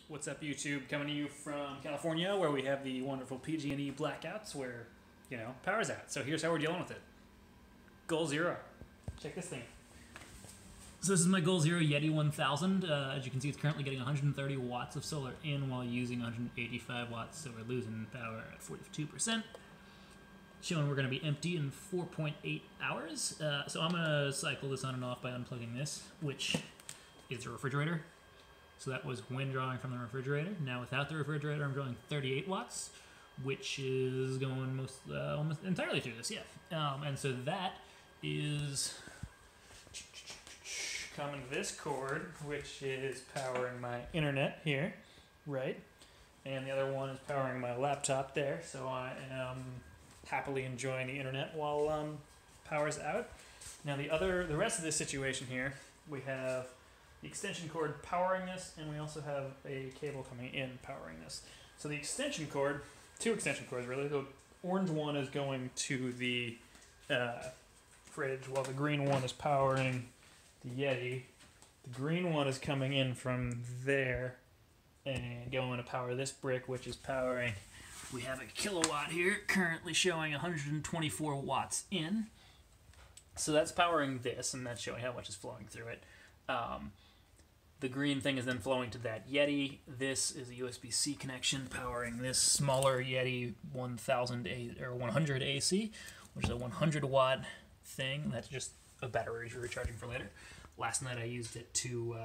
What's up, YouTube? Coming to you from California, where we have the wonderful PG&E blackouts where, power's out. So here's how we're dealing with it. Goal zero. Check this thing. So this is my Goal Zero Yeti 1000. As you can see, it's currently getting 130 watts of solar in while using 185 watts, so we're losing power at 42%. Showing we're going to be empty in 4.8 hours. So I'm going to cycle this on and off by unplugging this, which is a refrigerator. So that was wind drawing from the refrigerator. Now without the refrigerator, I'm drawing 38 watts, which is going almost entirely through this, yeah. And so that is coming to this cord, which is powering my internet here, right? And the other one is powering my laptop there. So I am happily enjoying the internet while power's out. Now the rest of this situation here, we have the extension cord powering this, and we also have a cable coming in powering this. So the extension cord, two extension cords really, the orange one is going to the fridge while the green one is powering the Yeti. The green one is coming in from there and going to power this brick, which is powering, we have a kilowatt here, currently showing 124 watts in. So that's powering this, and that's showing how much is flowing through it. The green thing is then flowing to that Yeti. This is a USB-C connection powering this smaller Yeti 100 AC, which is a 100 watt thing. That's just a battery for recharging for later. Last night I used it to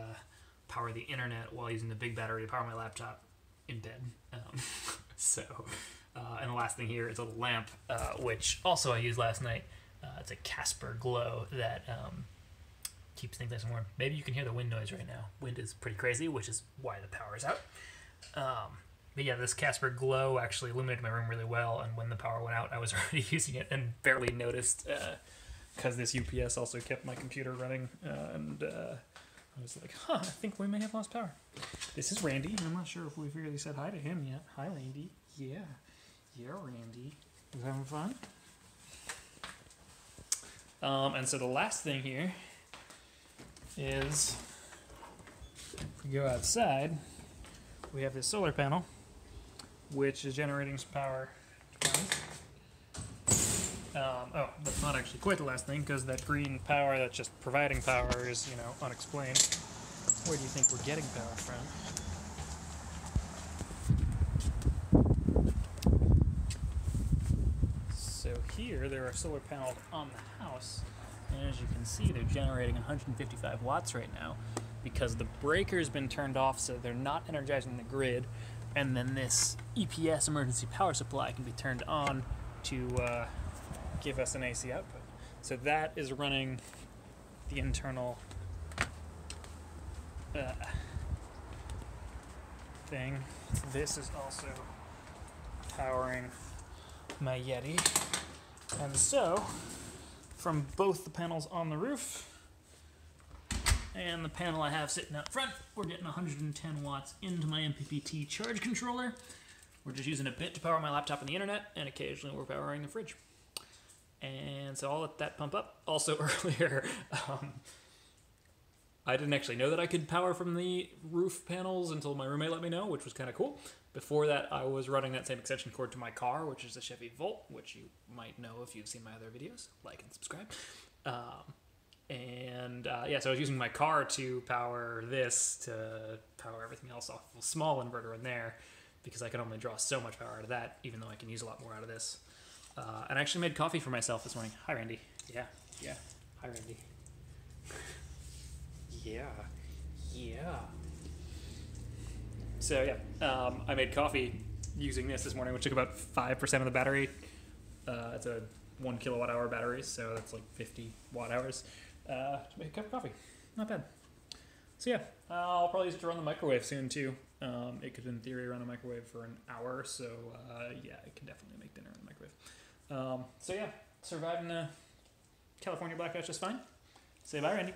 power the internet while using the big battery to power my laptop in bed. And the last thing here is a lamp, which also I used last night. It's a Casper glow that keeps things nice and warm. Maybe you can hear the wind noise right now. Wind is pretty crazy, which is why the power is out. But yeah, this Casper glow actually illuminated my room really well, and when the power went out, I was already using it and barely noticed, because this UPS also kept my computer running, and I was like, I think we may have lost power. This is Randy. I'm not sure if we've really said hi to him yet. Hi, Randy. Yeah. Yeah, Randy. You having fun? And so the last thing here is, if we go outside, we have this solar panel, which is generating some power. Oh, that's not actually quite the last thing, because that green power that's just providing power is, unexplained. Where do you think we're getting power from? So here, there are solar panels on the house, and as you can see, they're generating 155 watts right now, because the breaker's been turned off, so they're not energizing the grid, and then this EPS emergency power supply can be turned on to give us an AC output. So that is running the internal thing. This is also powering my Yeti. And so, from both the panels on the roof and the panel I have sitting out front, we're getting 110 watts into my MPPT charge controller. We're just using a bit to power my laptop and the internet, and occasionally we're powering the fridge. And so I'll let that pump up. Also earlier, I didn't actually know that I could power from the roof panels until my roommate let me know, which was kind of cool. Before that, I was running that same extension cord to my car, which is a Chevy Volt, which you might know if you've seen my other videos. Like and subscribe. Yeah, so I was using my car to power this, to power everything else off of a small inverter in there, because I can only draw so much power out of that, even though I can use a lot more out of this. And I actually made coffee for myself this morning. Hi, Randy. Yeah. Hi, Randy. Yeah. So, yeah, I made coffee using this morning, which took about 5% of the battery. It's a 1 kilowatt hour battery, so that's like 50 watt hours to make a cup of coffee. Not bad. So, yeah, I'll probably use it to run the microwave soon, too. It could, in theory, run the microwave for an hour, so, yeah, it can definitely make dinner in the microwave. So yeah, surviving the California blackouts just fine. Say bye, Randy.